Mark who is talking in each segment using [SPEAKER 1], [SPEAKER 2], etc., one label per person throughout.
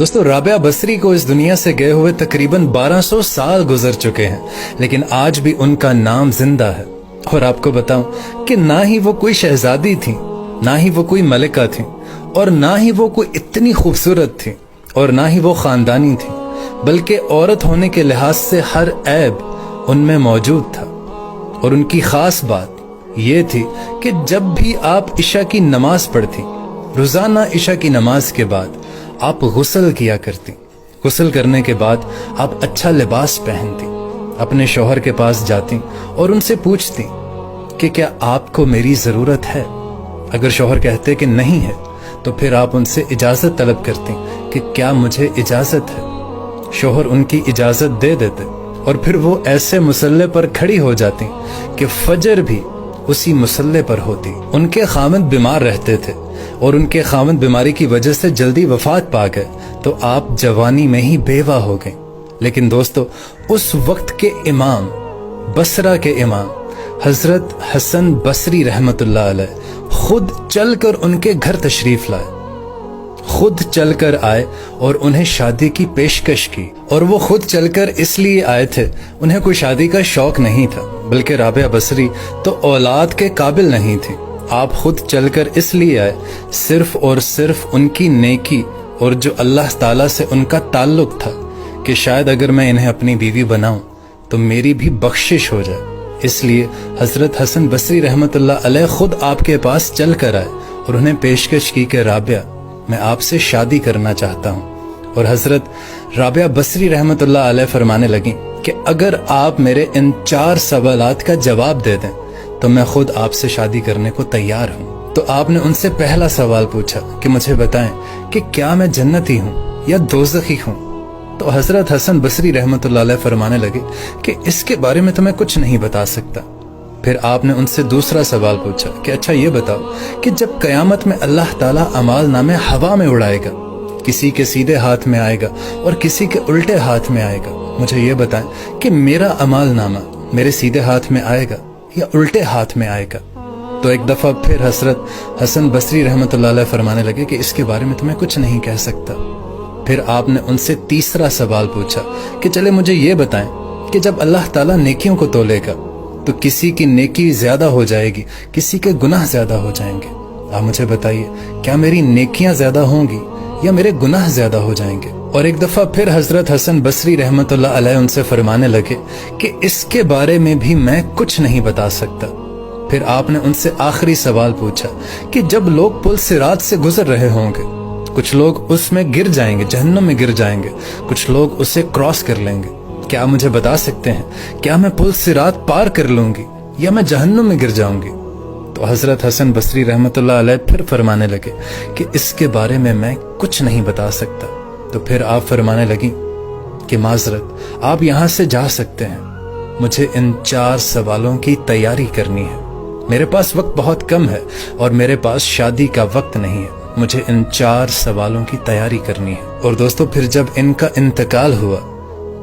[SPEAKER 1] दोस्तों राबिया बसरी को इस दुनिया से गए हुए तकरीबन 1200 साल गुजर चुके हैं, लेकिन आज भी उनका नाम जिंदा है। और आपको बताऊं कि ना ही वो कोई शहजादी थी, ना ही वो कोई मलिका थी, और ना ही वो कोई इतनी खूबसूरत थी, और ना ही वो खानदानी थी, बल्कि औरत होने के लिहाज से हर ऐब उनमें मौजूद था। और उनकी खास बात ये थी कि जब भी आप इशा की नमाज पढ़ती, रोजाना इशा की नमाज के बाद आप गुस्ल किया करती। गुस्ल करने के बाद आप अच्छा लिबास पहनती, अपने शौहर के पास जाती और उनसे पूछती कि क्या आपको मेरी जरूरत है। अगर शौहर कहते कि नहीं है तो फिर आप उनसे इजाजत तलब करती कि क्या मुझे इजाजत है। शौहर उनकी इजाजत दे देते और फिर वो ऐसे मुसल्ले पर खड़ी हो जाती कि फजर भी उसी मुसल्ले पर होती। उनके खामद बीमार रहते थे और उनके खामद बीमारी की वजह से जल्दी वफात पा गए, तो आप जवानी में ही बेवा हो गए। लेकिन दोस्तों उस वक्त के इमाम, बसरा के इमाम हजरत हसन बसरी रहमतुल्लाह अलैह खुद चलकर उनके घर तशरीफ लाए, खुद चलकर आए और उन्हें शादी की पेशकश की। और वो खुद चलकर इसलिए आए थे, उन्हें कोई शादी का शौक नहीं था, बल्कि राबिया बसरी तो औलाद के काबिल नहीं थी। आप खुद चलकर इसलिए आए सिर्फ और सिर्फ उनकी नेकी और जो अल्लाह ताला से उनका ताल्लुक था कि शायद अगर मैं इन्हें अपनी बीवी बनाऊं तो मेरी भी बख्शिश हो जाए। इसलिए हजरत हसन बसरी रहमतुल्लाह अलैह खुद आपके पास चल कर आए और उन्हें पेशकश की कि राबिया मैं आपसे शादी करना चाहता हूँ। और हजरत राबिया बसरी रहमतुल्लाह अलैह फरमाने लगी कि अगर आप मेरे इन 4 सवालात का जवाब दे दें तो मैं खुद आपसे शादी करने को तैयार हूँ। तो आपने उनसे पहला सवाल पूछा कि मुझे बताएं कि क्या मैं जन्नती हूँ या दोज़खी हूँ। तो हजरत हसन बसरी रहमतुल्लाह अलैह फरमाने लगे कि इसके बारे में तो मैं कुछ नहीं बता सकता। फिर आपने उनसे दूसरा सवाल पूछा कि अच्छा ये बताओ कि जब कयामत में अल्लाह ताला अमाल नामे हवा में उड़ाएगा, किसी के सीधे हाथ में आएगा और किसी के उल्टे हाथ में आएगा, मुझे ये बताएं कि मेरा अमाल नामा मेरे सीधे हाथ में आएगा या उल्टे हाथ में आएगा। तो एक दफा फिर हजरत हसन बसरी रहमतुल्लाह अलैह फरमाने लगे कि इसके बारे में तो मैं कुछ नहीं कह सकता। फिर आपने उनसे तीसरा सवाल पूछा कि चले मुझे ये बताएं कि जब अल्लाह ताला नेकियों को तोलेगा तो किसी की नेकी ज्यादा हो जाएगी, किसी के गुनाह ज्यादा हो जाएंगे। आप मुझे बताइए क्या मेरी नेकियां ज्यादा होंगी या मेरे गुनाह ज्यादा हो जाएंगे। और एक दफा फिर हजरत हसन बसरी रहमतुल्लाह अलैह उनसे फरमाने लगे कि इसके बारे में भी मैं कुछ नहीं बता सकता। फिर आपने उनसे आखिरी सवाल पूछा कि जब लोग पुल सिरात से गुजर रहे होंगे, कुछ लोग उसमें गिर जाएंगे, जहन्नम में गिर जाएंगे, कुछ लोग उसे क्रॉस कर लेंगे, क्या मुझे बता सकते हैं क्या मैं पुल सिरात पार कर लूंगी या मैं जहन्नुम में गिर जाऊंगी। तो हजरत हसन बसरी रहमतुल्लाह अलैह फिर फरमाने लगे कि इसके बारे में मैं कुछ नहीं बता सकता। तो फिर आप फरमाने लगी कि माजरत आप यहां से जा सकते हैं, मुझे इन 4 सवालों की तैयारी करनी है। मेरे पास वक्त बहुत कम है और मेरे पास शादी का वक्त नहीं है, मुझे इन 4 सवालों की तैयारी करनी है। और दोस्तों फिर जब इनका इंतकाल हुआ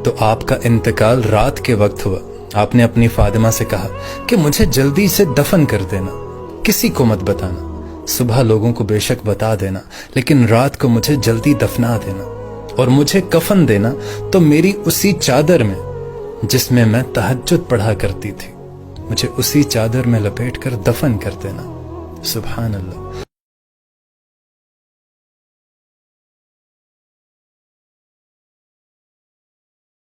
[SPEAKER 1] तो आपका इंतकाल रात के वक्त हुआ। आपने अपनी फातिमा से कहा कि मुझे जल्दी से दफन कर देना, किसी को मत बताना, सुबह लोगों को बेशक बता देना, लेकिन रात को मुझे जल्दी दफना देना और मुझे कफन देना तो मेरी उसी चादर में जिसमें मैं तहज्जुद पढ़ा करती थी, मुझे उसी चादर में लपेट कर दफन कर देना। सुभान अल्लाह।